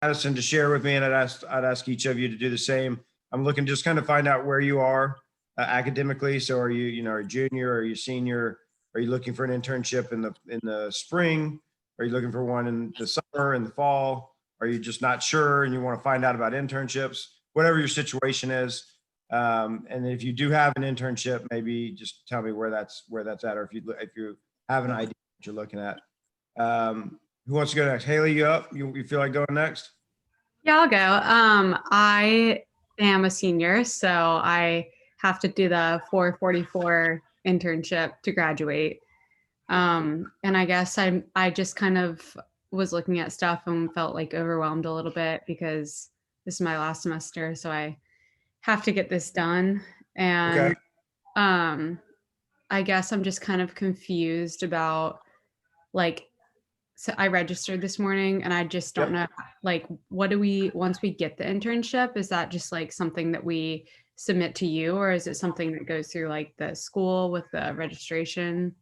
Madison to share with me, and I'd ask each of you to do the same. I'm looking just kind of find out where you are academically. So are you a junior, or are you senior? Are you looking for an internship in the spring? Are you looking for one in the summer, in the fall? Are you just not sure and you want to find out about internships? Whatever your situation is. And if you do have an internship, maybe just tell me where that's at, or if you have an idea what you're looking at. Who wants to go next? Haley, you up? You feel like going next? Yeah, I'll go. I am a senior, so I have to do the 444 internship to graduate. And I guess I just kind of was looking at stuff and felt like overwhelmed a little bit because this is my last semester, so I have to get this done. And Okay. I guess I'm just kind of confused about like so I registered this morning and I just don't Yep. know like what do we once we get the internship, is that just like something that we submit to you, or is it something that goes through like the school with the registration?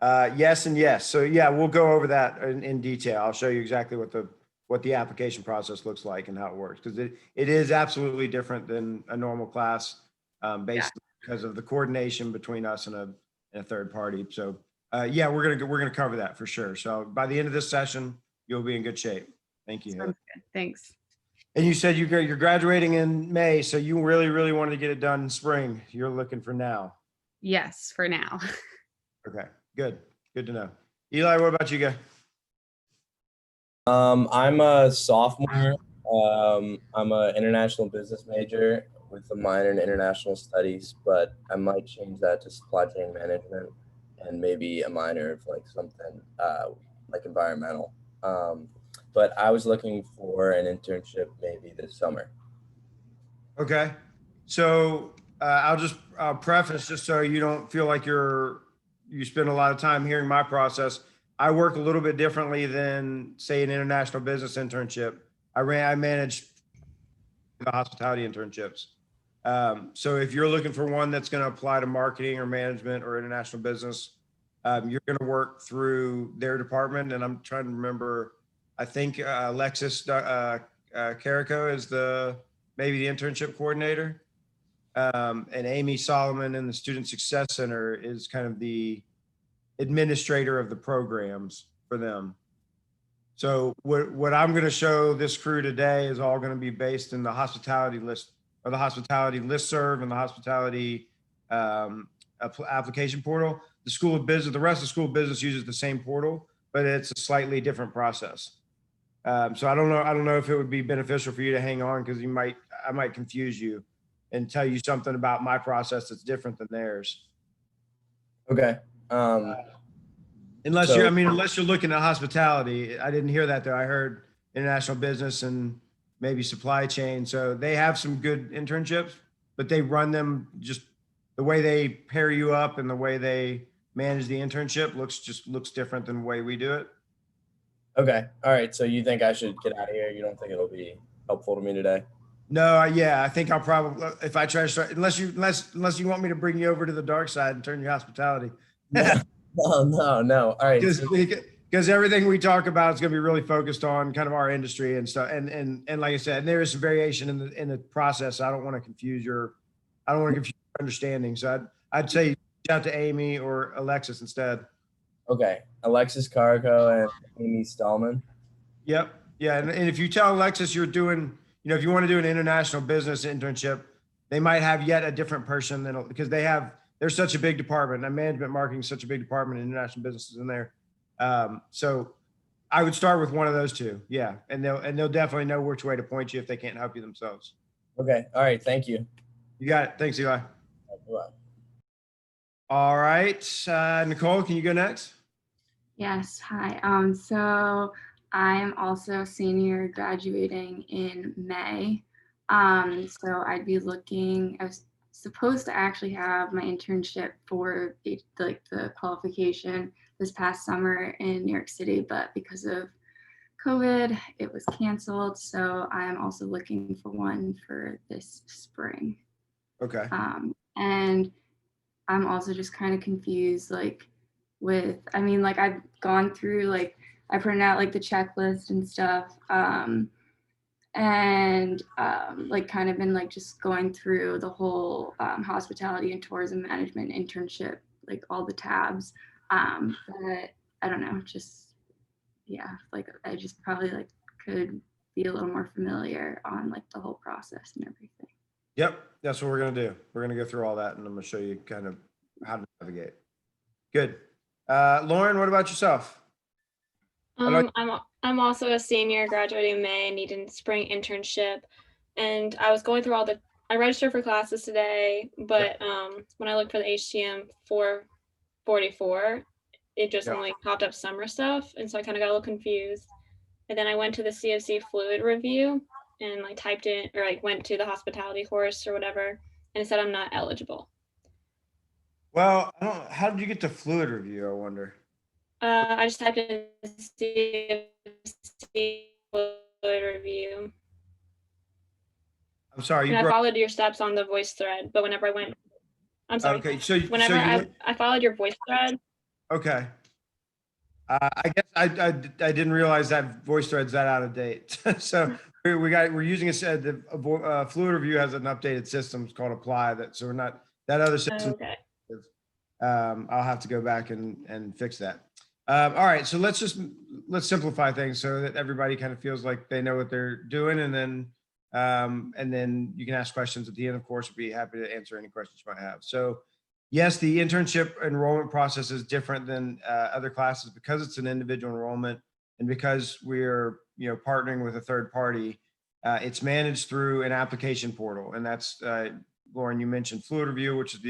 Yes and yes. So yeah, we'll go over that in detail. I'll show you exactly what the application process looks like and how it works, because it is absolutely different than a normal class, Yeah. basically because of the coordination between us and a third party. So yeah, we're gonna cover that for sure. So by the end of this session, you'll be in good shape. Thank you, Haley. Sounds good. Thanks. And you said you're graduating in May, so you really wanted to get it done in spring. You're looking for now. Yes, for now. Okay, good. Good to know. Eli, what about you guys? I'm a sophomore. I'm an international business major with a minor in international studies, but I might change that to supply chain management and maybe a minor of like something like environmental. But I was looking for an internship maybe this summer. Okay. So I'll preface just so you don't feel like you spend a lot of time hearing my process. I work a little bit differently than say an international business internship. I manage the hospitality internships. So if you're looking for one that's going to apply to marketing or management or international business, you're going to work through their department. And I'm trying to remember, I think Alexis Carico is maybe the internship coordinator. And Amy Solomon in the Student Success Center is kind of the administrator of the programs for them. So what I'm going to show this crew today is all going to be based in the hospitality list, or the hospitality listserv, and the hospitality application portal. The School of Business, the rest of the School of Business uses the same portal, but it's a slightly different process. So I don't know if it would be beneficial for you to hang on, because I might confuse you and tell you something about my process that's different than theirs. Okay. Unless you're looking at hospitality. I didn't hear that though. I heard international business and maybe supply chain. So they have some good internships, but they run them just the way they pair you up and the way they manage the internship looks different than the way we do it. Okay. All right. So you think I should get out of here? You don't think it'll be helpful to me today? No, yeah, I think I'll probably, if I try to start, unless you want me to bring you over to the dark side and turn your hospitality. No. All right. Because everything we talk about is going to be really focused on kind of our industry and stuff. And like I said, there is some variation in the process. I don't want to confuse your understanding. So I'd say reach out to Amy or Alexis instead. Okay. Alexis Carico and Amy Stallman. Yep. Yeah. And if you tell Alexis you're doing, if you want to do an international business internship, they might have yet a different person because they're such a big department, and management marketing is such a big department, and international businesses in there. So I would start with one of those two. Yeah. And they'll definitely know which way to point you if they can't help you themselves. Okay. All right. Thank you. You got it. Thanks, Eli. Bye. All right. Nicole, can you go next? Yes. Hi. So I am also a senior graduating in May. So I'd be looking, I was supposed to actually have my internship for the qualification this past summer in New York City, but because of COVID, it was canceled. So I'm also looking for one for this spring. Okay. And I'm also just kind of confused, I've gone through, I printed out the checklist and stuff. and like kind of been like just going through the whole hospitality and tourism management internship, like all the tabs. But I don't know, just yeah, like I just probably like could be a little more familiar on like the whole process and everything. Yep, that's what we're gonna do. We're gonna go through all that, and I'm gonna show you kind of how to navigate. Good. Lauren, what about yourself? I'm also a senior graduating in May and needing a spring internship. And I was going through I registered for classes today, but when I looked for the HTM 444, it just Yeah. only popped up summer stuff. And so I kind of got a little confused. And then I went to the CFC fluid review and like typed in or like went to the hospitality course or whatever, and it said I'm not eligible. Well, I don't. How did you get to fluid review? I wonder. I just typed in CFC fluid review. I'm sorry. And I followed your steps on the voice thread, but whenever I went, I'm sorry. Okay, so Whenever I followed your voice thread. Okay. I guess I didn't realize that voice thread's that out of date. So we're using the fluid review has an updated system. It's called Apply. So we're not that other system. Okay. I'll have to go back and fix that. All right, so let's simplify things so that everybody kind of feels like they know what they're doing, and then you can ask questions at the end. Of course, we'll be happy to answer any questions you might have. So yes, the internship enrollment process is different than other classes because it's an individual enrollment, and because we're partnering with a third party. It's managed through an application portal, and that's Lauren. You mentioned Fluid Review, which is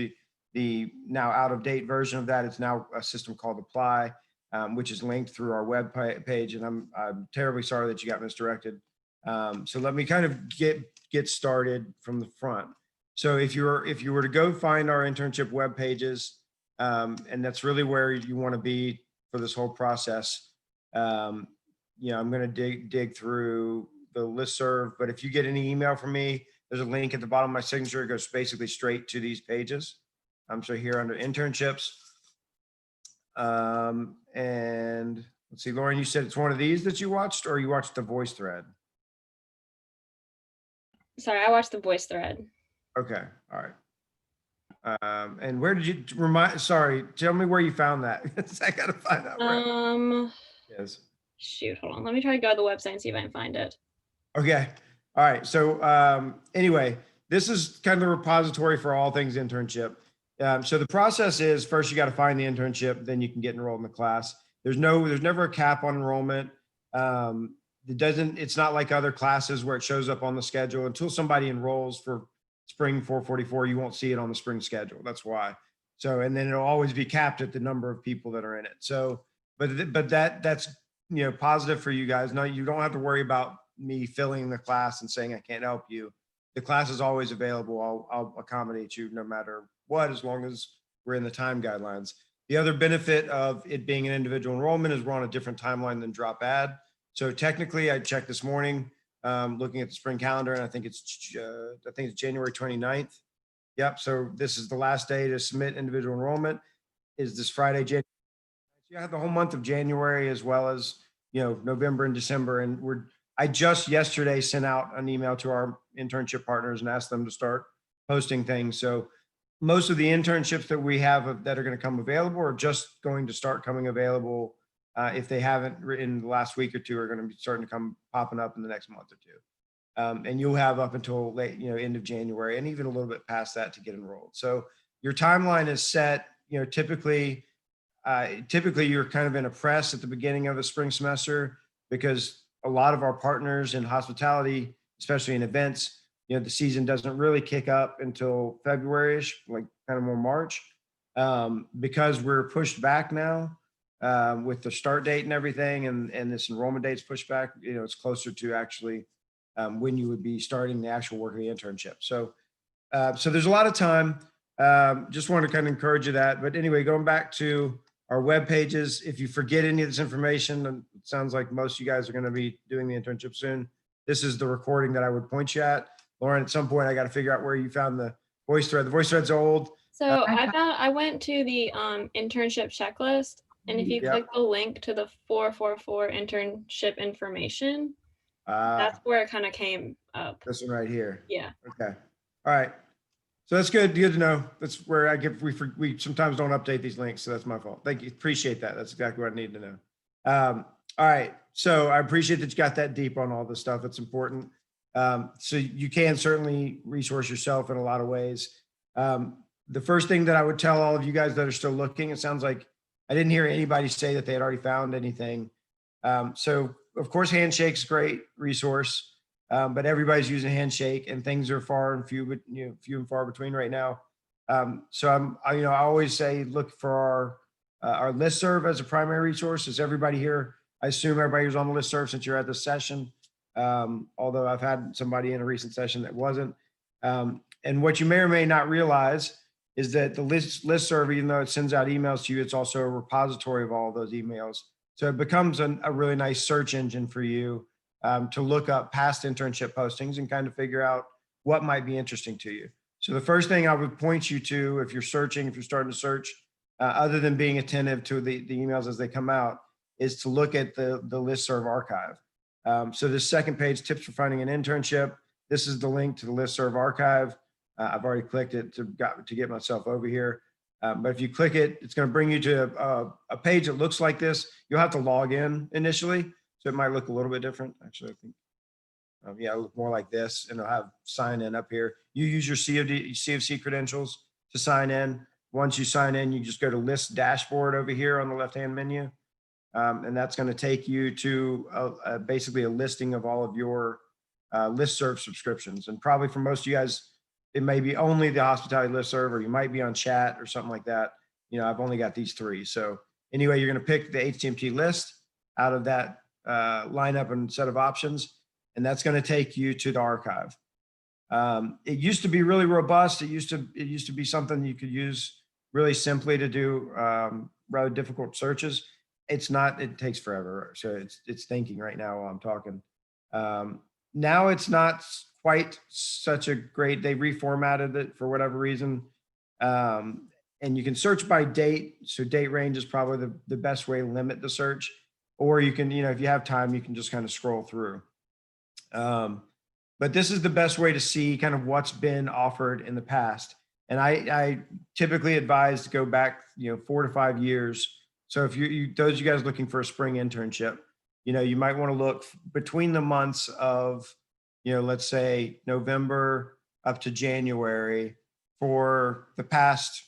the now out of date version of that. It's now a system called Apply, which is linked through our web page. And I'm terribly sorry that you got misdirected. So let me kind of get started from the front. So if you were to go find our internship web pages, and that's really where you want to be for this whole process. I'm going to dig through the listserv, but if you get any email from me, there's a link at the bottom of my signature. It goes basically straight to these pages. So here under internships, and let's see, Lauren, you said it's one of these that you watched, or you watched the voice thread? Sorry, I watched the voice thread. Okay, all right. And where did you tell me where you found that. I gotta find out. Yes. Shoot, hold on. Let me try to go to the website and see if I can find it. Okay. All right. So anyway, this is kind of the repository for all things internship. So the process is first you got to find the internship, then you can get enrolled in the class. There's never a cap on enrollment. It's not like other classes where it shows up on the schedule until somebody enrolls for spring 444. You won't see it on the spring schedule. That's why. So, and then it'll always be capped at the number of people that are in it. So, but that's positive for you guys. No, you don't have to worry about me filling the class and saying I can't help you. The class is always available. I'll accommodate you no matter what, as long as we're in the time guidelines. The other benefit of it being an individual enrollment is we're on a different timeline than drop add. So technically, I checked this morning, looking at the spring calendar, and I think it's January 29th. Yep. So this is the last day to submit individual enrollment. Is this Friday, January? You have the whole month of January as well as November and December, and I just yesterday sent out an email to our internship partners and asked them to start posting things. So most of the internships that we have that are going to come available are just going to start coming available. If they haven't in the last week or two, are going to be starting to come popping up in the next month or two. And you'll have up until late, end of January and even a little bit past that to get enrolled. So your timeline is set, typically you're kind of in a press at the beginning of the spring semester because a lot of our partners in hospitality, especially in events, the season doesn't really kick up until February-ish, like kind of more March, because we're pushed back now with the start date and everything, and this enrollment date's pushed back. It's closer to actually when you would be starting the actual work of the internship. So there's a lot of time. Just want to kind of encourage you that. But anyway, going back to our web pages, if you forget any of this information, and it sounds like most of you guys are going to be doing the internship soon, this is the recording that I would point you at. Lauren, at some point, I got to figure out where you found the voice thread. The voice thread's old. So I went to the internship checklist, and if you click the link to the 444 internship information, That's where it kind of came up. This one right here. Yeah. Okay. All right. So that's good. Good to know. That's where we sometimes don't update these links. So that's my fault. Thank you. Appreciate that. That's exactly what I need to know. All right. So I appreciate that you got that deep on all this stuff. It's important. So you can certainly resource yourself in a lot of ways. The first thing that I would tell all of you guys that are still looking, it sounds like I didn't hear anybody say that they had already found anything. So of course, Handshake's a great resource, but everybody's using Handshake and things are few and far between right now. So I always say, look for our listserv as a primary resource. Is everybody here? I assume everybody who's on the listserv since you're at this session. Although I've had somebody in a recent session that wasn't. And what you may or may not realize is that the listserv, even though it sends out emails to you, it's also a repository of all of those emails. So it becomes a really nice search engine for you to look up past internship postings and kind of figure out what might be interesting to you. So the first thing I would point you to, if you're starting to search, other than being attentive to the emails as they come out, is to look at the listserv archive. So this second page, tips for finding an internship. This is the link to the listserv archive. I've already clicked it to get myself over here. But if you click it, it's going to bring you to a page that looks like this. You'll have to log in initially, so it might look a little bit different. Actually, I think, yeah, it'll look more like this, and it'll have sign in up here. You use your CFC credentials to sign in. Once you sign in, you just go to list dashboard over here on the left-hand menu. And that's going to take you to basically a listing of all of your listserv subscriptions. And probably for most of you guys, it may be only the hospitality listserv, or you might be on chat or something like that. I've only got these three. So anyway, you're going to pick the HTMT list out of that lineup and set of options, and that's going to take you to the archive. It used to be really robust. It used to be something you could use really simply to do rather difficult searches. It's not. It takes forever. So it's thinking right now while I'm talking. Now it's not quite such a great. They reformatted it for whatever reason, and you can search by date. So date range is probably the best way to limit the search. Or you can, if you have time, you can just kind of scroll through. But this is the best way to see kind of what's been offered in the past. And I typically advise to go back, 4 to 5 years. So if those of you guys looking for a spring internship, you might want to look between the months of, let's say November up to January for the past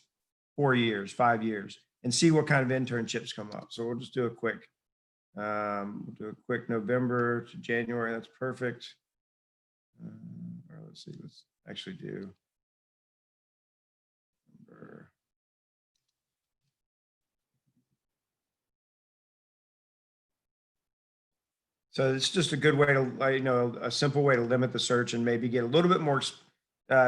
4 years, 5 years, and see what kind of internships come up. So we'll just do a quick, November to January. That's perfect. Let's see, let's actually do November. So it's just a good way to, a simple way to limit the search and maybe get a little bit more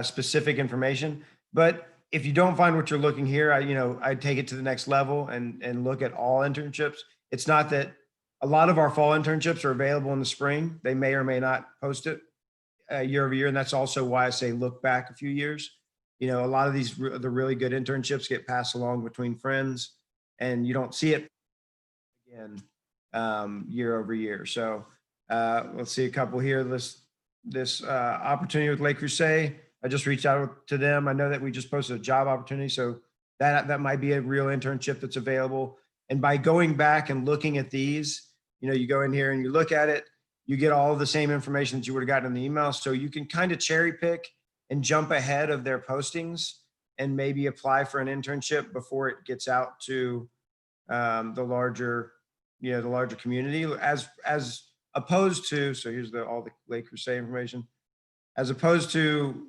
specific information. But if you don't find what you're looking here, I'd take it to the next level and look at all internships. It's not that a lot of our fall internships are available in the spring. They may or may not post it year over year. And that's also why I say look back a few years. A lot of the really good internships get passed along between friends, and you don't see it again year over year. So let's see a couple here. This opportunity with Le Creuset, I just reached out to them. I know that we just posted a job opportunity, so that might be a real internship that's available. And by going back and looking at these, you go in here and you look at it, you get all of the same information that you would have gotten in the email. So you can kind of cherry pick and jump ahead of their postings and maybe apply for an internship before it gets out to the larger community, as opposed to, so here's all the Le Creuset information, as opposed to,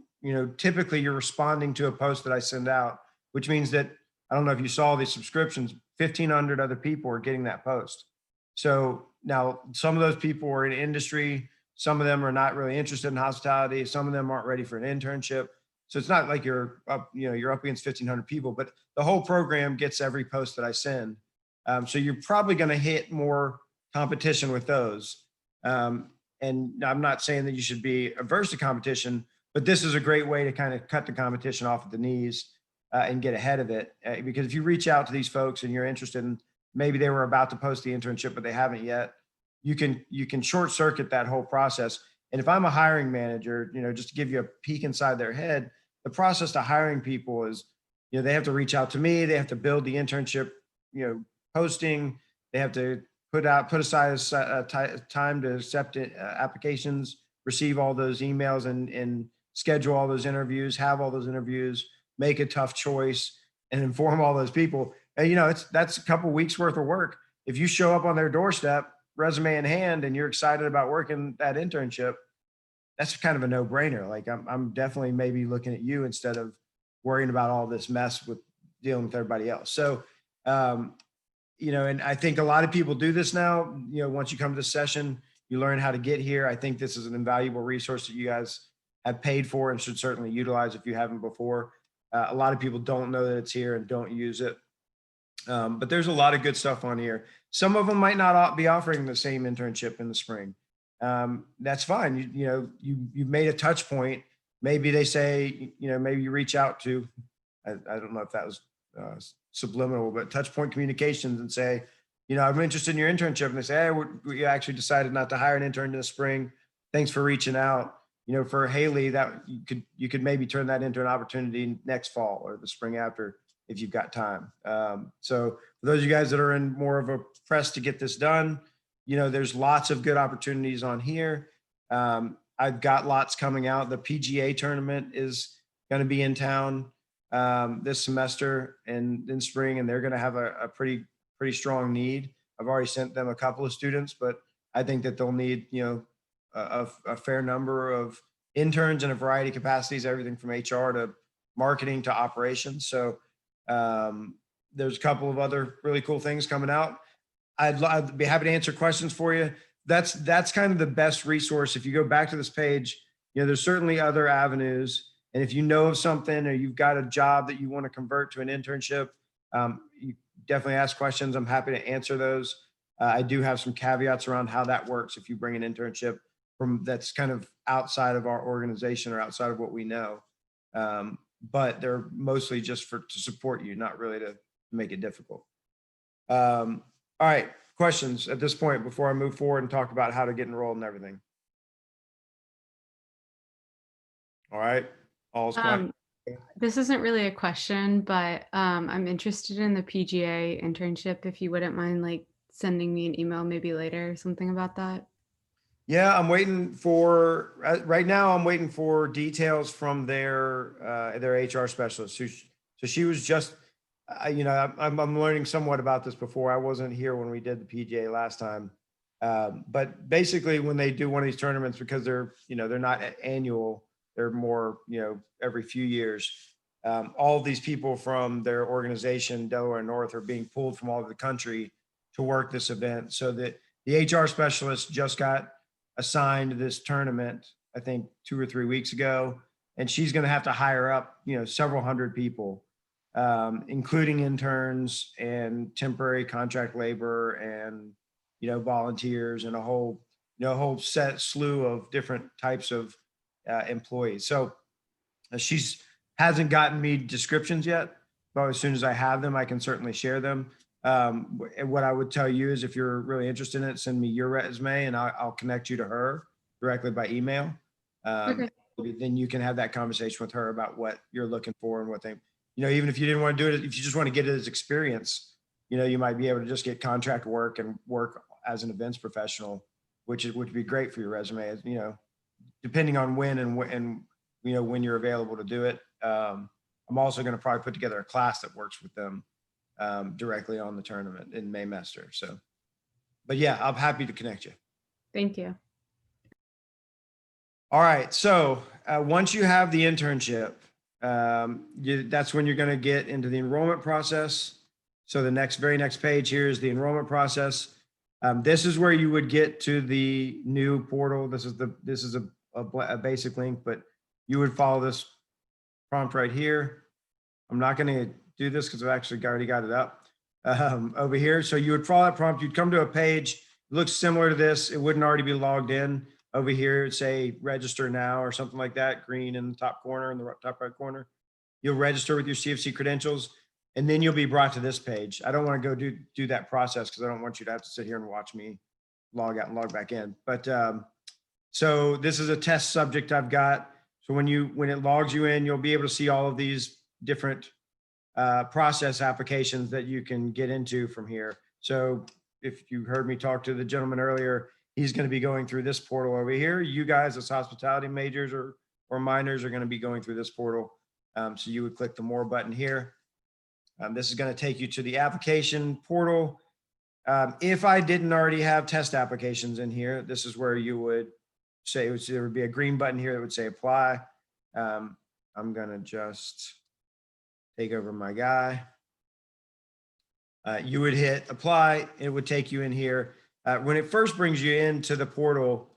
typically you're responding to a post that I send out, which means that, I don't know if you saw these subscriptions, 1,500 other people are getting that post. So now some of those people are in industry, some of them are not really interested in hospitality, some of them aren't ready for an internship. So it's not like you're up against 1,500 people, but the whole program gets every post that I send. So you're probably going to hit more competition with those. And I'm not saying that you should be averse to competition, but this is a great way to kind of cut the competition off at the knees and get ahead of it. Because if you reach out to these folks and you're interested in, maybe they were about to post the internship, but they haven't yet, you can short circuit that whole process. And if I'm a hiring manager, just to give you a peek inside their head, the process to hiring people is, they have to reach out to me. They have to build the internship, posting. They have to put aside time to accept applications, receive all those emails, and schedule all those interviews, have all those interviews, make a tough choice, and inform all those people. And that's a couple weeks worth of work. If you show up on their doorstep, resume in hand, and you're excited about working that internship, that's kind of a no-brainer. Like I'm definitely maybe looking at you instead of worrying about all this mess with dealing with everybody else. So, and I think a lot of people do this now. Once you come to this session, you learn how to get here. I think this is an invaluable resource that you guys have paid for and should certainly utilize if you haven't before. A lot of people don't know that it's here and don't use it. But there's a lot of good stuff on here. Some of them might not be offering the same internship in the spring. That's fine. You've made a touch point. Maybe they say, maybe you reach out to, I don't know if that was subliminal, but touch point communications and say, I'm interested in your internship. And they say, hey, we actually decided not to hire an intern in the spring. Thanks for reaching out. For Haley, that you could maybe turn that into an opportunity next fall or the spring after if you've got time. So for those of you guys that are in more of a press to get this done, there's lots of good opportunities on here. I've got lots coming out. The PGA tournament is going to be in town this semester and in spring, and they're going to have a pretty strong need. I've already sent them a couple of students, but I think that they'll need, a fair number of interns in a variety of capacities, everything from HR to marketing to operations. So there's a couple of other really cool things coming out. I'd be happy to answer questions for you. That's kind of the best resource. If you go back to this page, there's certainly other avenues. And if you know of something or you've got a job that you want to convert to an internship, you definitely ask questions. I'm happy to answer those. I do have some caveats around how that works if you bring an internship that's kind of outside of our organization or outside of what we know. But they're mostly just to support you, not really to make it difficult. All right, questions at this point before I move forward and talk about how to get enrolled and everything. All right, all's quiet. This isn't really a question, but I'm interested in the PGA internship. If you wouldn't mind sending me an email maybe later or something about that. Yeah, I'm waiting for right now. I'm waiting for details from their HR specialist. So she was just, I'm learning somewhat about this before. I wasn't here when we did the PGA last time, but basically when they do one of these tournaments, because they're not annual, they're more every few years. All of these people from their organization, Delaware North, are being pulled from all over the country to work this event. So that the HR specialist just got assigned this tournament, I think 2 or 3 weeks ago, and she's going to have to hire up, several hundred people, including interns and temporary contract labor and, volunteers and a whole slew of different types of employees. So she's hasn't gotten me descriptions yet, but as soon as I have them, I can certainly share them. And what I would tell you is if you're really interested in it, send me your resume and I'll connect you to her directly by email. Okay. Then you can have that conversation with her about what you're looking for and what they, even if you didn't want to do it, if you just want to get it as experience, you might be able to just get contract work and work as an events professional, which would be great for your resume, depending on when and when you're available to do it. I'm also going to probably put together a class that works with them directly on the tournament in Maymester. So, but yeah, I'm happy to connect you. Thank you. All right. So once you have the internship, that's when you're going to get into the enrollment process. So the very next page here is the enrollment process. This is where you would get to the new portal. This is a basic link, but you would follow this prompt right here. I'm not going to do this because I've actually already got it up over here. So you would follow that prompt. You'd come to a page, it looks similar to this. It wouldn't already be logged in. Over here, it'd say register now or something like that, green in the top corner, in the top right corner. You'll register with your CFC credentials, and then you'll be brought to this page. I don't want to go do that process because I don't want you to have to sit here and watch me log out and log back in. But so this is a test subject I've got. So when it logs you in, you'll be able to see all of these different process applications that you can get into from here. So if you heard me talk to the gentleman earlier, he's going to be going through this portal over here. You guys as hospitality majors or minors are going to be going through this portal. So you would click the more button here. This is going to take you to the application portal. If I didn't already have test applications in here, this is where you would say, there would be a green button here that would say apply. I'm going to just take over my guy. You would hit apply. It would take you in here. When it first brings you into the portal,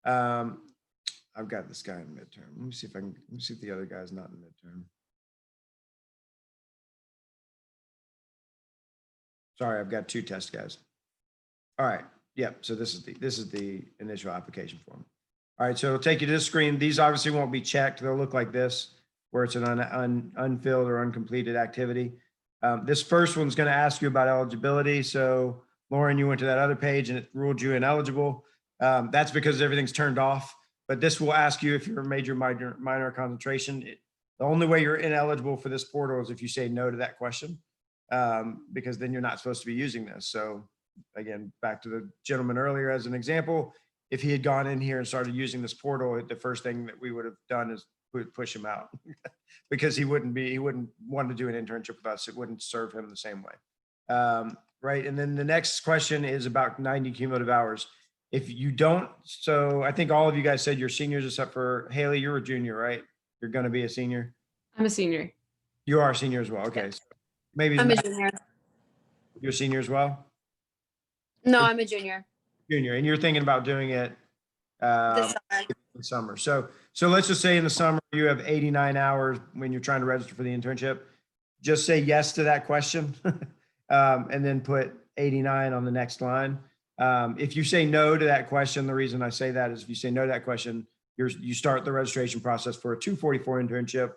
I've got this guy in midterm. Let me see if the other guy's not in midterm. Sorry, I've got 2 test guys. All right. Yep. So this is the initial application form. All right. So it'll take you to this screen. These obviously won't be checked. They'll look like this, where it's an unfilled or uncompleted activity. This first one's going to ask you about eligibility. So Lauren, you went to that other page and it ruled you ineligible. That's because everything's turned off. But this will ask you if you're a major, minor concentration. The only way you're ineligible for this portal is if you say no to that question, because then you're not supposed to be using this. So again, back to the gentleman earlier as an example, if he had gone in here and started using this portal, the first thing that we would have done is push him out because he wouldn't want to do an internship with us. It wouldn't serve him the same way. Right. And then the next question is about 90 cumulative hours. If you don't, so I think all of you guys said you're seniors except for Haley, you're a junior, right? You're going to be a senior. I'm a senior. You are a senior as well. Okay. Yeah. So maybe I'm a junior. you're a senior as well. No, I'm a junior. Junior, and you're thinking about doing it This summer. in summer. So let's just say in the summer you have 89 hours when you're trying to register for the internship. Just say yes to that question, and then put 89 on the next line. If you say no to that question, the reason I say that is if you say no to that question, you start the registration process for a 244 internship,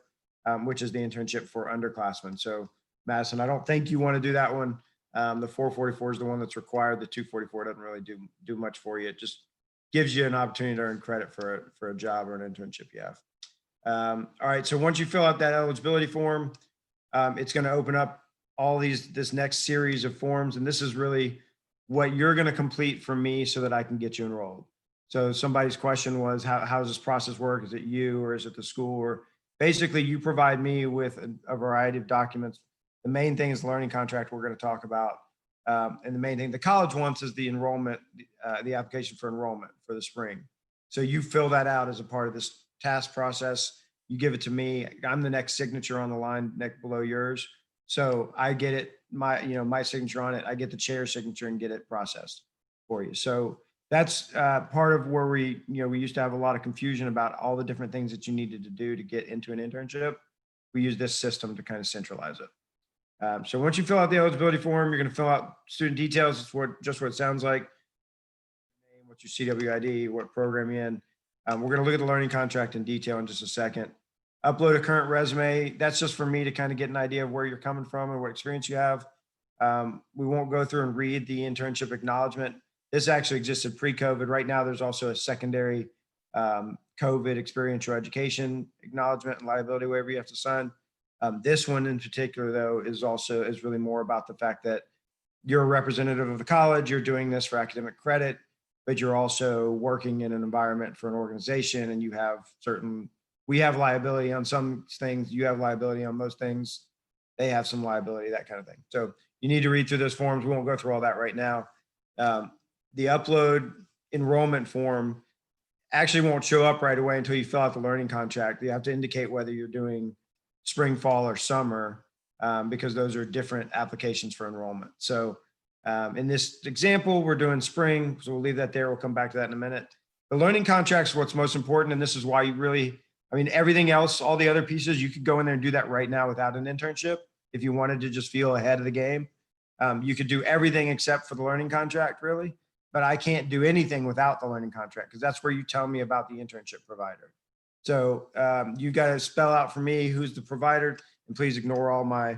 which is the internship for underclassmen. So Madison, I don't think you want to do that one. The 444 is the one that's required. The 244 doesn't really do much for you. It just gives you an opportunity to earn credit for a job or an internship you have. All right. So once you fill out that eligibility form, it's going to open up all this next series of forms. And this is really what you're going to complete for me so that I can get you enrolled. So somebody's question was, how does this process work? Is it you or is it the school? Or basically you provide me with a variety of documents. The main thing is the learning contract we're going to talk about. And the main thing the college wants is the enrollment, the application for enrollment for the spring. So you fill that out as a part of this task process. You give it to me. I'm the next signature on the line next below yours. So I get it, my signature on it. I get the chair signature and get it processed for you. So that's part of where we used to have a lot of confusion about all the different things that you needed to do to get into an internship. We use this system to kind of centralize it. So once you fill out the eligibility form, you're going to fill out student details. It's just what it sounds like. What's your CWID, what program you're in. We're going to look at the learning contract in detail in just a second. Upload a current resume. That's just for me to kind of get an idea of where you're coming from and what experience you have. We won't go through and read the internship acknowledgement. This actually existed pre-COVID. Right now, there's also a secondary COVID experiential education acknowledgement and liability waiver you have to sign. This one in particular, though, is really more about the fact that you're a representative of the college. You're doing this for academic credit, but you're also working in an environment for an organization, and we have liability on some things. You have liability on most things. They have some liability, that kind of thing. So you need to read through those forms. We won't go through all that right now. The upload enrollment form actually won't show up right away until you fill out the learning contract. You have to indicate whether you're doing spring, fall, or summer, because those are different applications for enrollment. So in this example, we're doing spring, so we'll leave that there. We'll come back to that in a minute. The learning contract is what's most important, and this is why everything else, all the other pieces, you could go in there and do that right now without an internship. If you wanted to just feel ahead of the game, you could do everything except for the learning contract, really. But I can't do anything without the learning contract because that's where you tell me about the internship provider. So you got to spell out for me who's the provider, and please ignore all my,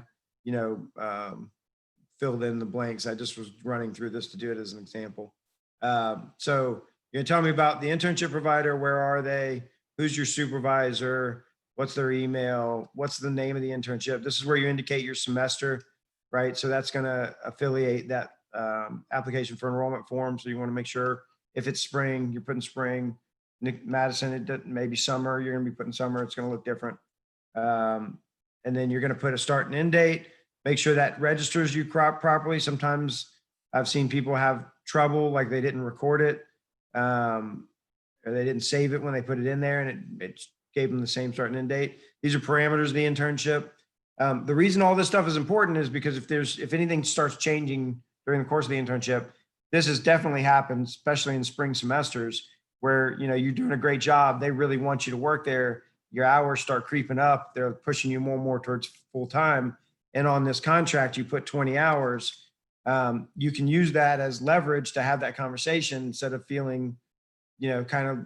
filled in the blanks. I just was running through this to do it as an example. So you're gonna tell me about the internship provider. Where are they? Who's your supervisor? What's their email? What's the name of the internship? This is where you indicate your semester, right? So that's gonna affiliate that application for enrollment form. So you want to make sure if it's spring, you're putting spring. Madison, it doesn't, maybe summer, you're gonna be putting summer. It's gonna look different. And then you're gonna put a start and end date. Make sure that registers you properly. Sometimes I've seen people have trouble, like they didn't record it, or they didn't save it when they put it in there, and it gave them the same start and end date. These are parameters of the internship. The reason all this stuff is important is because if anything starts changing during the course of the internship, this has definitely happened, especially in spring semesters, where you're doing a great job. They really want you to work there. Your hours start creeping up. They're pushing you more and more towards full time. And on this contract, you put 20 hours. You can use that as leverage to have that conversation instead of feeling, kind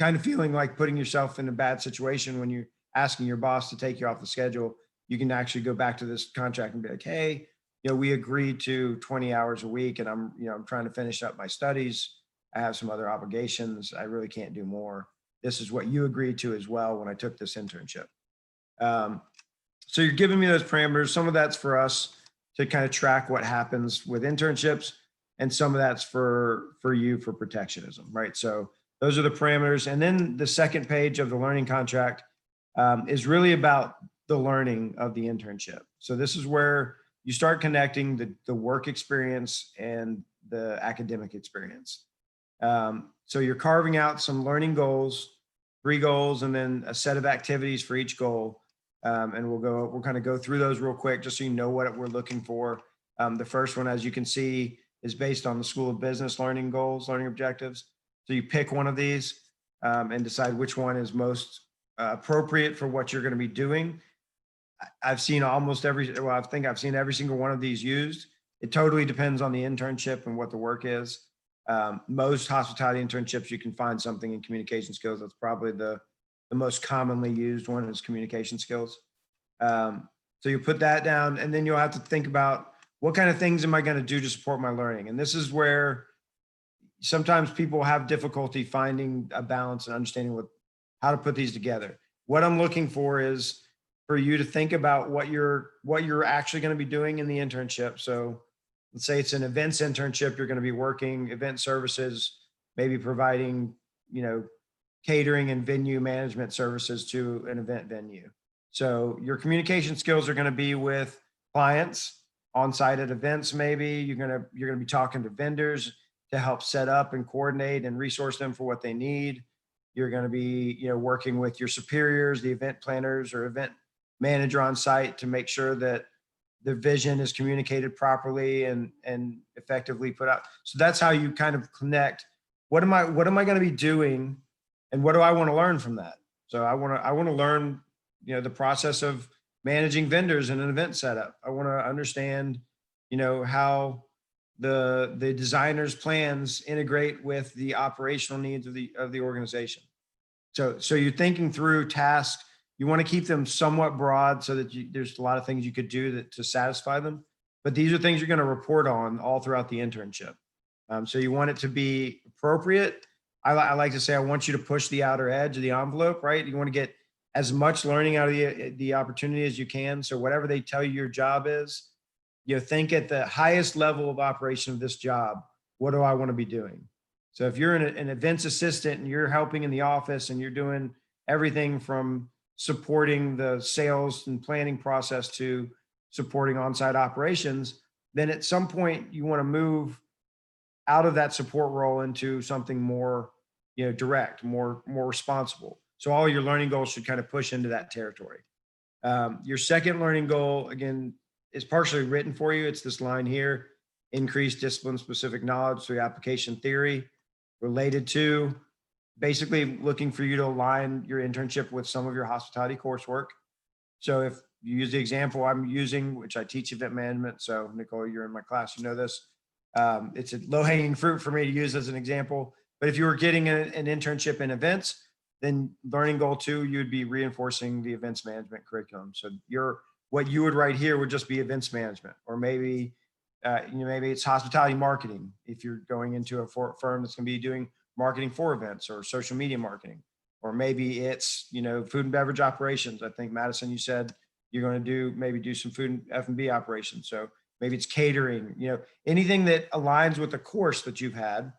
of feeling like putting yourself in a bad situation when you're asking your boss to take you off the schedule. You can actually go back to this contract and be like, hey, we agreed to 20 hours a week, and I'm trying to finish up my studies. I have some other obligations. I really can't do more. This is what you agreed to as well when I took this internship. So you're giving me those parameters. Some of that's for us to kind of track what happens with internships, and some of that's for you for protectionism, right? So those are the parameters. And then the second page of the learning contract is really about the learning of the internship. So this is where you start connecting the work experience and the academic experience. So you're carving out some learning goals, 3 goals, and then a set of activities for each goal. And we'll kind of go through those real quick, just so you know what we're looking for. The first one, as you can see, is based on the School of Business learning goals, learning objectives. So you pick one of these and decide which one is most appropriate for what you're going to be doing. I've seen I think I've seen every single one of these used. It totally depends on the internship and what the work is. Most hospitality internships, you can find something in communication skills. That's probably the most commonly used one is communication skills. So you put that down, and then you'll have to think about what kind of things am I going to do to support my learning? And this is where sometimes people have difficulty finding a balance and understanding how to put these together. What I'm looking for is for you to think about what you're actually going to be doing in the internship. So let's say it's an events internship. You're going to be working event services, maybe providing, catering and venue management services to an event venue. So your communication skills are going to be with clients on site at events. Maybe you're going to be talking to vendors to help set up and coordinate and resource them for what they need. You're going to be, working with your superiors, the event planners or event manager on site to make sure that the vision is communicated properly and effectively put out. So that's how you kind of connect. What am I going to be doing, and what do I want to learn from that? So I want to learn, the process of managing vendors in an event setup. I want to understand, how the designer's plans integrate with the operational needs of the organization. So you're thinking through tasks. You want to keep them somewhat broad so that there's a lot of things you could do to satisfy them. But these are things you're going to report on all throughout the internship. So you want it to be appropriate. I like to say, I want you to push the outer edge of the envelope, right? You want to get as much learning out of the opportunity as you can. So whatever they tell you your job is, think at the highest level of operation of this job, what do I want to be doing? So if you're an events assistant and you're helping in the office and you're doing everything from supporting the sales and planning process to supporting on-site operations, then at some point you want to move out of that support role into something more, direct, more responsible. So all your learning goals should kind of push into that territory. Your second learning goal, again, is partially written for you. It's this line here: increase discipline-specific knowledge through application theory, related to basically looking for you to align your internship with some of your hospitality coursework. So if you use the example I'm using, which I teach event management. So Nicole, you're in my class, you know this. It's a low-hanging fruit for me to use as an example. But if you were getting an internship in events, then learning goal 2, you'd be reinforcing the events management curriculum. So what you would write here would just be events management, or maybe maybe it's hospitality marketing. If you're going into a firm that's going to be doing marketing for events or social media marketing, or maybe it's, food and beverage operations. I think Madison, you said you're going to do some food and F&B operations. So maybe it's catering, anything that aligns with the course that you've had.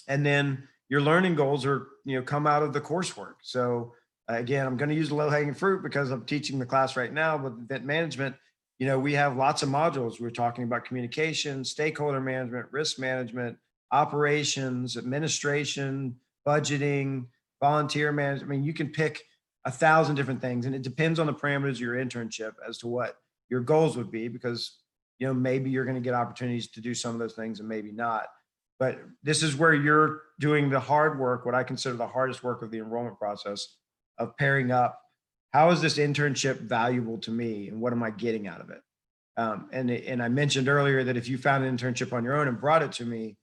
And then your learning goals are, come out of the coursework. So again, I'm going to use low hanging fruit because I'm teaching the class right now with event management. We have lots of modules. We're talking about communication, stakeholder management, risk management, operations, administration, budgeting, volunteer management. I mean, you can pick 1,000 different things, and it depends on the parameters of your internship as to what your goals would be, because, maybe you're going to get opportunities to do some of those things and maybe not. But this is where you're doing the hard work, what I consider the hardest work of the enrollment process, of pairing up. How is this internship valuable to me, and what am I getting out of it? And I mentioned earlier that if you found an internship on your own and brought it to me,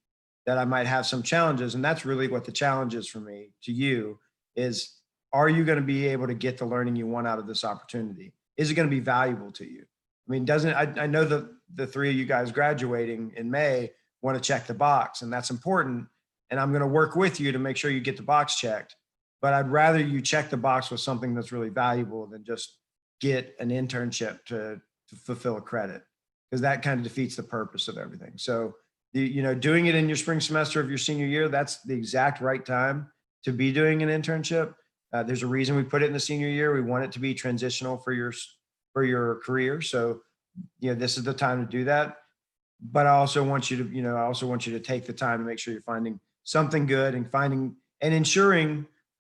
that I might have some challenges. And that's really what the challenge is for me to you is, are you going to be able to get the learning you want out of this opportunity? Is it going to be valuable to you? I mean, I know the three of you guys graduating in May want to check the box, and that's important. And I'm going to work with you to make sure you get the box checked. But I'd rather you check the box with something that's really valuable than just get an internship to fulfill a credit, because that kind of defeats the purpose of everything. So, doing it in your spring semester of your senior year, that's the exact right time to be doing an internship. There's a reason we put it in the senior year. We want it to be transitional for your career. So, this is the time to do that. But I also want you to take the time to make sure you're finding something good and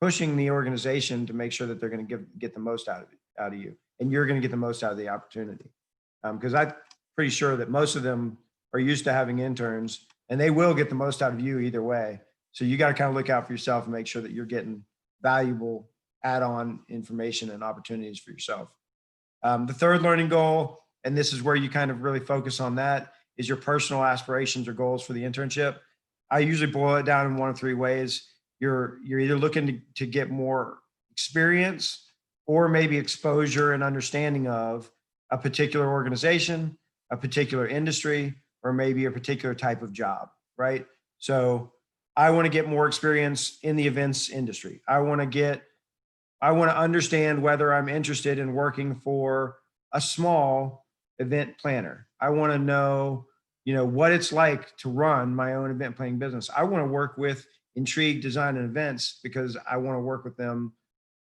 pushing the organization to make sure that they're going to get the most out of you, and you're going to get the most out of the opportunity. Because I'm pretty sure that most of them are used to having interns, and they will get the most out of you either way. So you got to kind of look out for yourself and make sure that you're getting valuable add-on information and opportunities for yourself. The third learning goal, and this is where you kind of really focus on that, is your personal aspirations or goals for the internship. I usually boil it down in one of three ways. You're either looking to get more experience, or maybe exposure and understanding of a particular organization, a particular industry, or maybe a particular type of job, right? So I want to get more experience in the events industry. I want to understand whether I'm interested in working for a small event planner. I want to know, what it's like to run my own event planning business. I want to work with Intrigue Design and Events because I want to work with them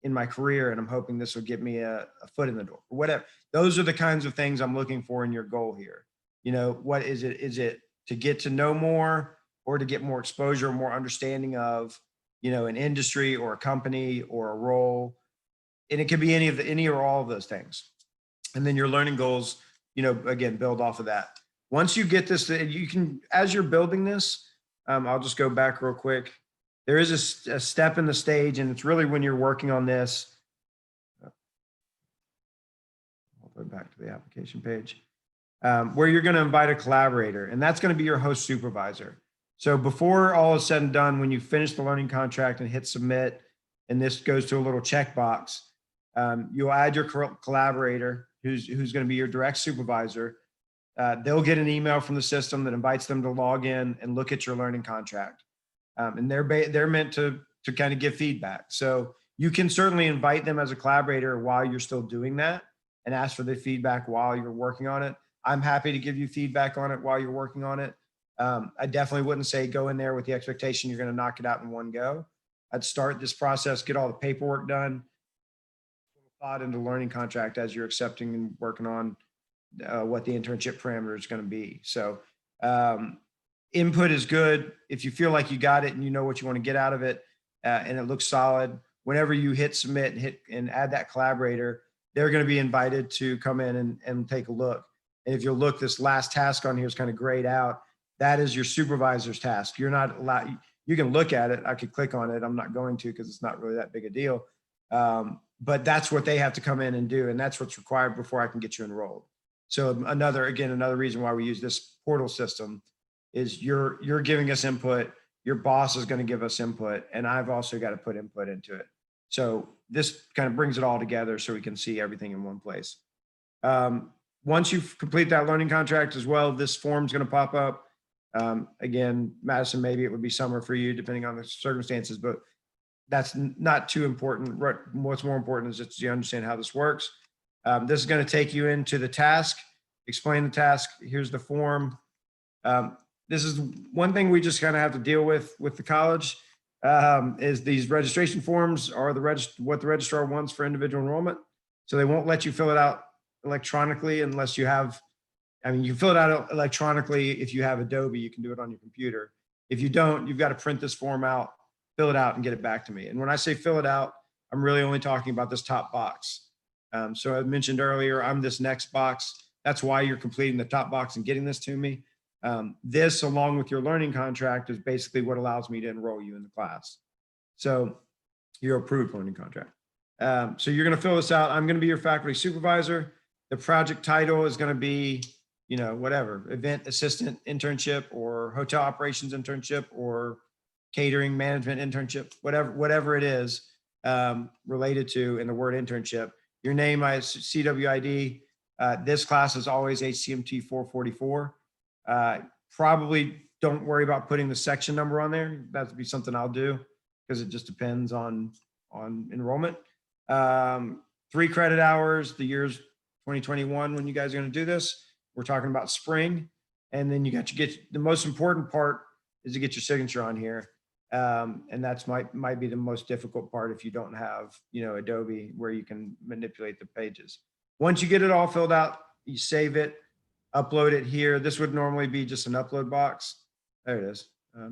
in my career, and I'm hoping this will get me a foot in the door, or whatever. Those are the kinds of things I'm looking for in your goal here. What is it? Is it to get to know more, or to get more exposure, more understanding of, an industry or a company or a role? And it could be any or all of those things. And then your learning goals, again, build off of that. Once you get this, you can, as you're building this, I'll just go back real quick. There is a step in the stage, and it's really when you're working on this. I'll go back to the application page, where you're going to invite a collaborator, and that's going to be your host supervisor. So before all is said and done, when you finish the learning contract and hit submit, and this goes to a little checkbox, you'll add your collaborator, who's going to be your direct supervisor. They'll get an email from the system that invites them to log in and look at your learning contract. And they're meant to kind of give feedback. So you can certainly invite them as a collaborator while you're still doing that, and ask for the feedback while you're working on it. I'm happy to give you feedback on it while you're working on it. I definitely wouldn't say go in there with the expectation you're going to knock it out in one go. I'd start this process, get all the paperwork done, thought into learning contract as you're accepting and working on what the internship parameter is going to be. So input is good. If you feel like you got it and you know what you want to get out of it, and it looks solid, whenever you hit submit and add that collaborator, they're going to be invited to come in and take a look. And if you'll look, this last task on here is kind of grayed out. That is your supervisor's task. You're not allowed, you can look at it. I could click on it. I'm not going to, because it's not really that big a deal. But that's what they have to come in and do. And that's what's required before I can get you enrolled. So another reason why we use this portal system is you're giving us input. Your boss is going to give us input, and I've also got to put input into it. So this kind of brings it all together so we can see everything in one place. once you complete that learning contract as well, this form's going to pop up. Again, Madison, maybe it would be summer for you depending on the circumstances, but that's not too important. What's more important is that you understand how this works. This is going to take you into the task, explain the task. Here's the form. This is one thing we just kind of have to deal with the college, is these registration forms are what the registrar wants for individual enrollment. So they won't let you fill it out electronically unless you have, I mean, you fill it out electronically. If you have Adobe, you can do it on your computer. If you don't, you've got to print this form out, fill it out, and get it back to me. And when I say fill it out, I'm really only talking about this top box. So I mentioned earlier, I'm this next box. That's why you're completing the top box and getting this to me. This, along with your learning contract, is basically what allows me to enroll you in the class. So your approved learning contract. So you're going to fill this out. I'm going to be your faculty supervisor. The project title is going to be, you know, whatever, event assistant internship or hotel operations internship or catering management internship, whatever it is related to in the word internship. Your name, CWID. This class is always HTMT 444. Probably don't worry about putting the section number on there. That'd be something I'll do because it just depends on enrollment. 3 credit hours, the year's 2021 when you guys are going to do this. We're talking about spring. And then you got to get, the most important part is to get your signature on here. And that's might be the most difficult part if you don't have, you know, Adobe where you can manipulate the pages. Once you get it all filled out, you save it, upload it here. This would normally be just an upload box. There it is.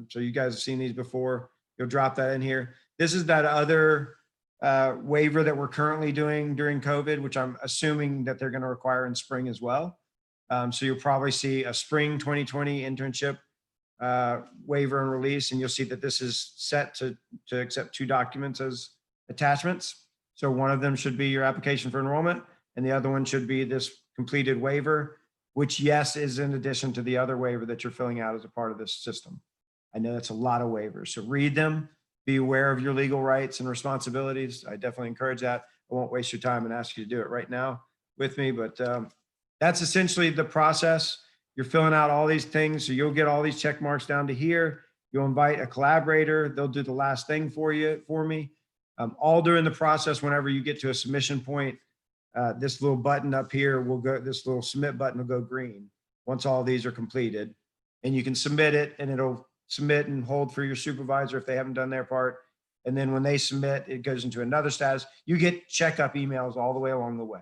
So you guys have seen these before. You'll drop that in here. This is that other waiver that we're currently doing during COVID, which I'm assuming that they're going to require in spring as well. So you'll probably see a spring 2020 internship waiver and release, and you'll see that this is set to accept 2 documents as attachments. So one of them should be your application for enrollment, and the other one should be this completed waiver, which, yes, is in addition to the other waiver that you're filling out as a part of this system. I know that's a lot of waivers, so read them, be aware of your legal rights and responsibilities. I definitely encourage that. I won't waste your time and ask you to do it right now with me, but that's essentially the process. You're filling out all these things, so you'll get all these check marks down to here. You'll invite a collaborator. They'll do the last thing for me. All during the process, whenever you get to a submission point, this little button up here will go, this little submit button will go green once all these are completed. And you can submit it, and it'll submit and hold for your supervisor if they haven't done their part. And then when they submit, it goes into another status. You get checkup emails all the way along the way.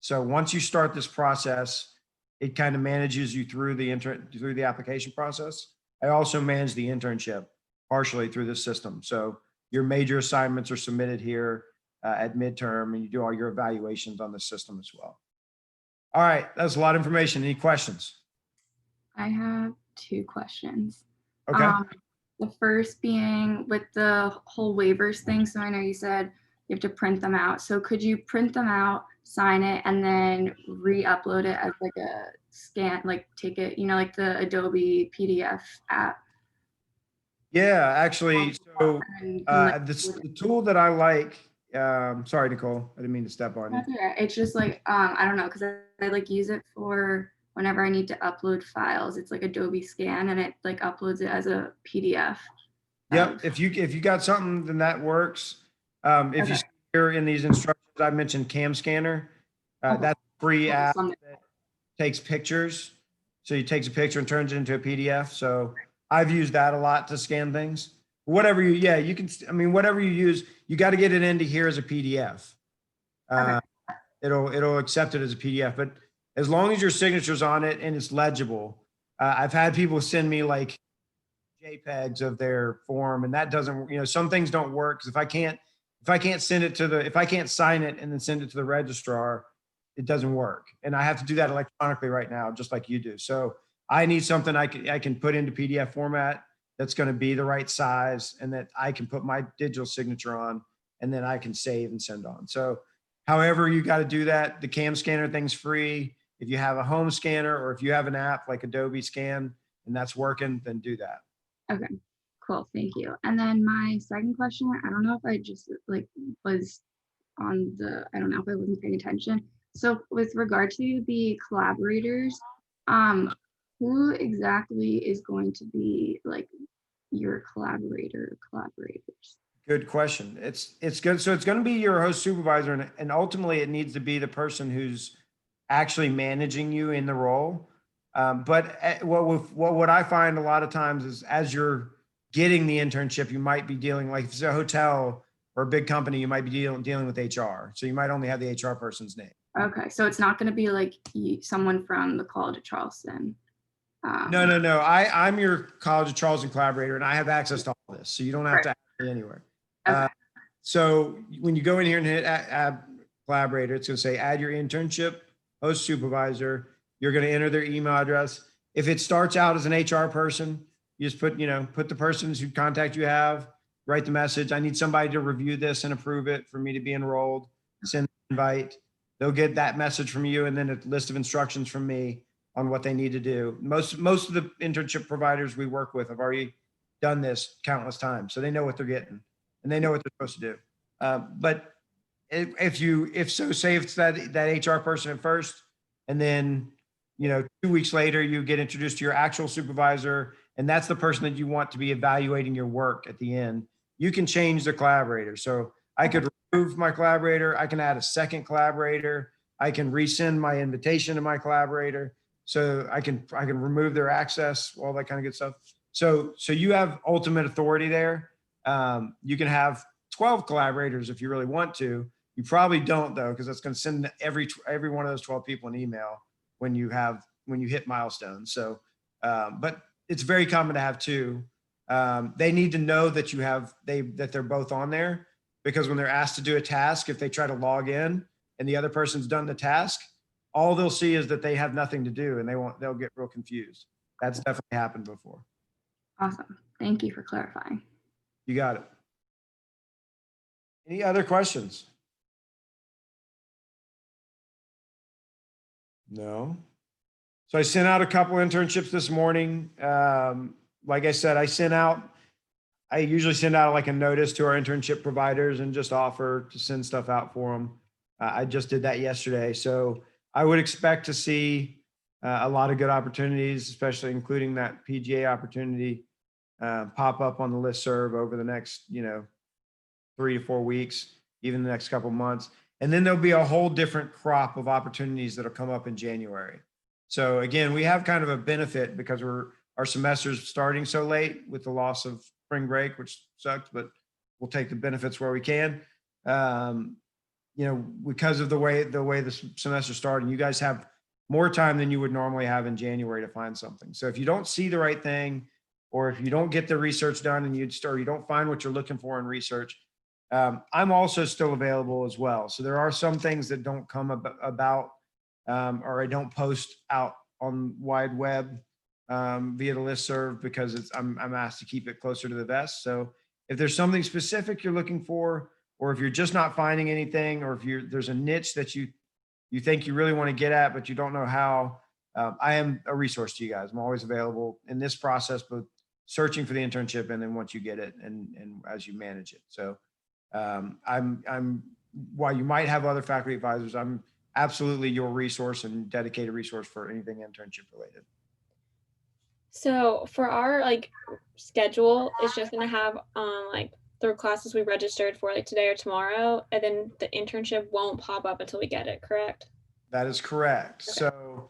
So once you start this process, it kind of manages you through the application process. I also manage the internship partially through this system. So your major assignments are submitted here at midterm, and you do all your evaluations on the system as well. All right, that's a lot of information. Any questions? I have 2 questions. Okay. The first being with the whole waivers thing. So I know you said you have to print them out. So could you print them out, sign it, and then re-upload it as like a scan, like take it, you know, like the Adobe PDF app? Yeah, actually, so the tool that I like, sorry, Nicole, I didn't mean to step on you. That's okay. It's just like, I don't know, because I like use it for whenever I need to upload files. It's like Adobe Scan, and it like uploads it as a PDF. Yep, if you got something, then that works. If you see here in these instructions, I mentioned Cam Scanner. That's a free app that takes pictures. So it takes a picture and turns it into a PDF. So I've used that a lot to scan things. Whatever you can, I mean, whatever you use, you got to get it into here as a PDF. It'll accept it as a PDF, but as long as your signature's on it and it's legible. I've had people send me like JPEGs of their form, and that doesn't, you know, some things don't work. Because if I can't send it to if I can't sign it and then send it to the registrar, it doesn't work. And I have to do that electronically right now, just like you do. So I need something I can put into PDF format that's going to be the right size, and that I can put my digital signature on, and then I can save and send on. So however you got to do that, the Cam Scanner thing's free. If you have a home scanner, or if you have an app like Adobe Scan and that's working, then do that. Okay, cool. Thank you. And then my second question, I don't know if I just like was on the, I don't know if I wasn't paying attention. So with regard to the collaborators, who exactly is going to be like your collaborators? Good question. It's good. So it's going to be your host supervisor, and ultimately it needs to be the person who's actually managing you in the role. But what I find a lot of times is as you're getting the internship, you might be dealing like if it's a hotel or a big company, you might be dealing with HR. So you might only have the HR person's name. Okay, so it's not going to be like someone from the College of Charleston. No. I'm your College of Charleston collaborator, and I have access to all this, so you don't have to ask me anywhere. Okay. So when you go in here and hit add collaborator, it's going to say add your internship host supervisor. You're going to enter their email address. If it starts out as an HR person, you just put the persons who contact you have, write the message. I need somebody to review this and approve it for me to be enrolled. Send an invite. They'll get that message from you, and then a list of instructions from me on what they need to do. Most of the internship providers we work with have already done this countless times, so they know what they're getting and they know what they're supposed to do. But say it's that HR person at first, and then 2 weeks later you get introduced to your actual supervisor, and that's the person that you want to be evaluating your work at the end. You can change the collaborator. So I could remove my collaborator. I can add a second collaborator. I can resend my invitation to my collaborator. So I can remove their access, all that kind of good stuff. So you have ultimate authority there. You can have 12 collaborators if you really want to. You probably don't though, because that's going to send every one of those 12 people an email when you hit milestones. So, but it's very common to have two. They need to know that that they're both on there, because when they're asked to do a task, if they try to log in and the other person's done the task, all they'll see is that they have nothing to do, and they'll get real confused. That's definitely happened before. Awesome. Thank you for clarifying. You got it. Any other questions? No. So I sent out a couple internships this morning. Like I said, I usually send out like a notice to our internship providers and just offer to send stuff out for them. I just did that yesterday. So I would expect to see a lot of good opportunities, especially including that PGA opportunity, pop up on the listserv over the next, 3 to 4 weeks, even the next couple of months. And then there'll be a whole different crop of opportunities that'll come up in January. So again, we have kind of a benefit because our semester's starting so late with the loss of spring break, which sucks, but we'll take the benefits where we can. Because of the way the semester started, you guys have more time than you would normally have in January to find something. So if you don't see the right thing, or if you don't get the research done and you don't find what you're looking for in research, I'm also still available as well. So there are some things that don't come about, or I don't post out on wide web via the listserv, because I'm asked to keep it closer to the vest. So if there's something specific you're looking for, or if you're just not finding anything, or if there's a niche that you think you really want to get at, but you don't know how, I am a resource to you guys. I'm always available in this process, both searching for the internship and then once you get it and as you manage it. So while you might have other faculty advisors, I'm absolutely your resource and dedicated resource for anything internship related. So for our schedule, it's just gonna have the classes we registered for today or tomorrow, and then the internship won't pop up until we get it, correct? That is correct. Okay. So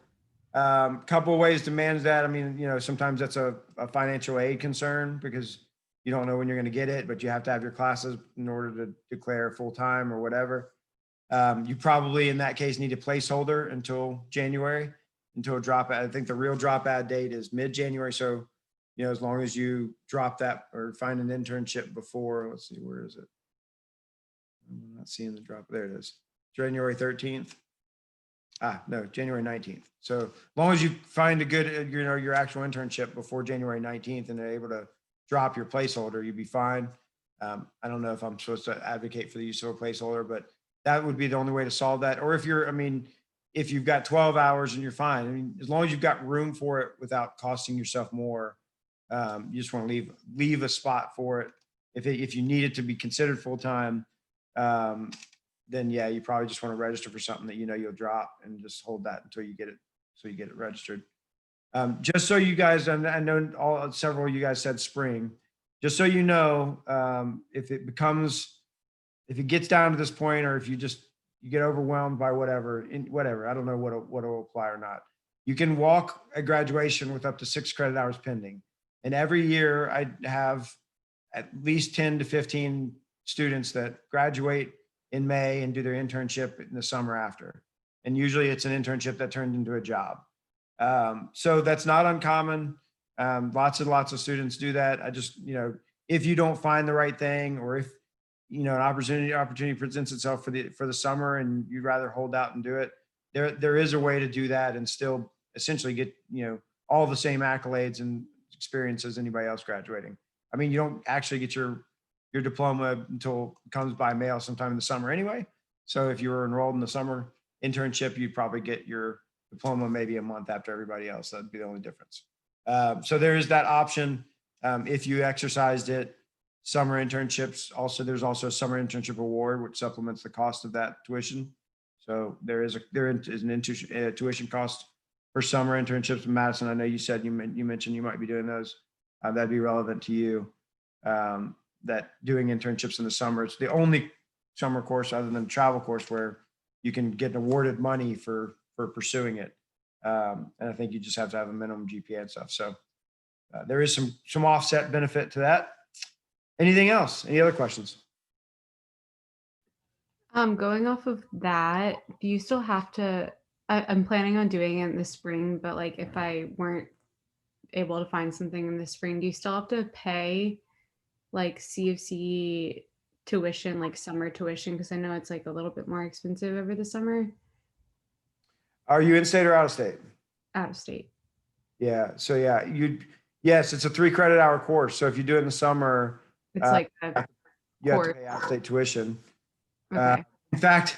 couple of ways to manage that. I mean, sometimes that's a financial aid concern because you don't know when you're going to get it, but you have to have your classes in order to declare full time or whatever. You probably in that case need a placeholder until January, until a drop. I think the real drop ad date is mid-January. So, as long as you drop that or find an internship before, let's see, where is it? I'm not seeing the drop. There it is. January 13th. No, January 19th. So as long as you find a good, your actual internship before January 19th and they're able to drop your placeholder, you'd be fine. I don't know if I'm supposed to advocate for the use of a placeholder, but that would be the only way to solve that. Or if you've got 12 hours and you're fine, as long as you've got room for it without costing yourself more, you just want to leave a spot for it. If you need it to be considered full-time, then yeah, you probably just want to register for something that you know you'll drop and just hold that until you get it, so you get it registered. Just so you guys, and I know several of you guys said spring, just so you know, if it gets down to this point, or if you get overwhelmed by whatever, I don't know what'll apply or not. You can walk a graduation with up to 6 credit hours pending. And every year I have at least 10 to 15 students that graduate in May and do their internship in the summer after. And usually it's an internship that turned into a job. So that's not uncommon. Lots and lots of students do that. I just, if you don't find the right thing, or if, an opportunity presents itself for the summer and you'd rather hold out and do it, there is a way to do that and still essentially get, all the same accolades and experience as anybody else graduating. I mean, you don't actually get your diploma until it comes by mail sometime in the summer anyway. So if you were enrolled in the summer internship, you'd probably get your diploma maybe a month after everybody else. That'd be the only difference. So there is that option if you exercised it. Summer internships, there's also a summer internship award, which supplements the cost of that tuition. So there is an tuition cost for summer internships. Madison, I know you said you mentioned you might be doing those. That'd be relevant to you. That doing internships in the summer, it's the only summer course other than travel course where you can get awarded money for pursuing it. And I think you just have to have a minimum GPA and stuff. So there is some offset benefit to that. Anything else? Any other questions? Going off of that, do you still have to, I'm planning on doing it in the spring, but like if I weren't able to find something in the spring, do you still have to pay like CFC tuition, like summer tuition? Because I know it's like a little bit more expensive over the summer. Are you in state or out of state? Out of state. Yeah. So yeah, yes, it's a 3 credit hour course. So if you do it in the summer, It's like a you have to course. pay out of state tuition. Okay. In fact,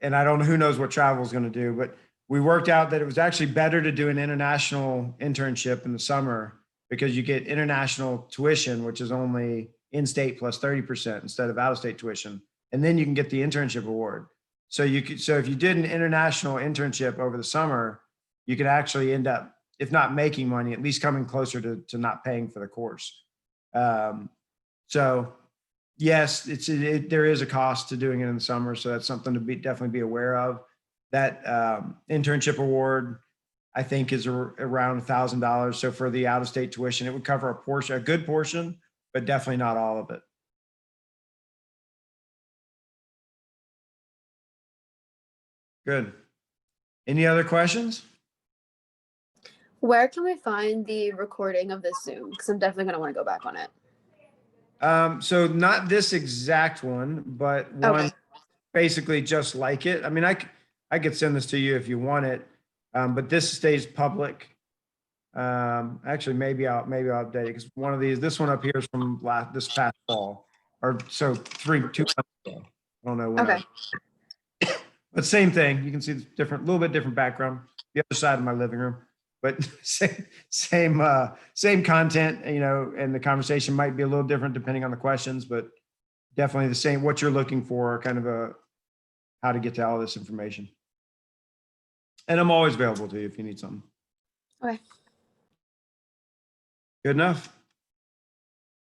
and I don't know, who knows what travel is going to do, but we worked out that it was actually better to do an international internship in the summer because you get international tuition, which is only in-state plus 30% instead of out-of-state tuition. And then you can get the internship award. So if you did an international internship over the summer, you could actually end up, if not making money, at least coming closer to not paying for the course. So yes, there is a cost to doing it in the summer. So that's something to definitely be aware of. That internship award, I think, is around $1,000. So for the out-of-state tuition, it would cover a good portion, but definitely not all of it. Good. Any other questions? Where can we find the recording of this Zoom? Because I'm definitely going to want to go back on it. So not this exact one, but one Okay. basically just like it. I mean, I could send this to you if you want it, but this stays public. Actually, maybe I'll update it because this one up here is from this past fall, or so 2 months ago. I don't know when. Okay. But same thing. You can see the little bit different background. The other side of my living room, but same content. And the conversation might be a little different depending on the questions, but definitely the same. What you're looking for, kind of how to get to all this information. And I'm always available to you if you need something. Okay. Good enough.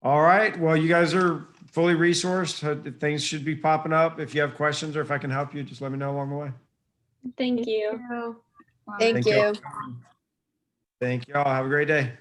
All right. Well, you guys are fully resourced. Things should be popping up. If you have questions or if I can help you, just let me know along the way. Thank you. Thank you. Thank you all. Have a great day.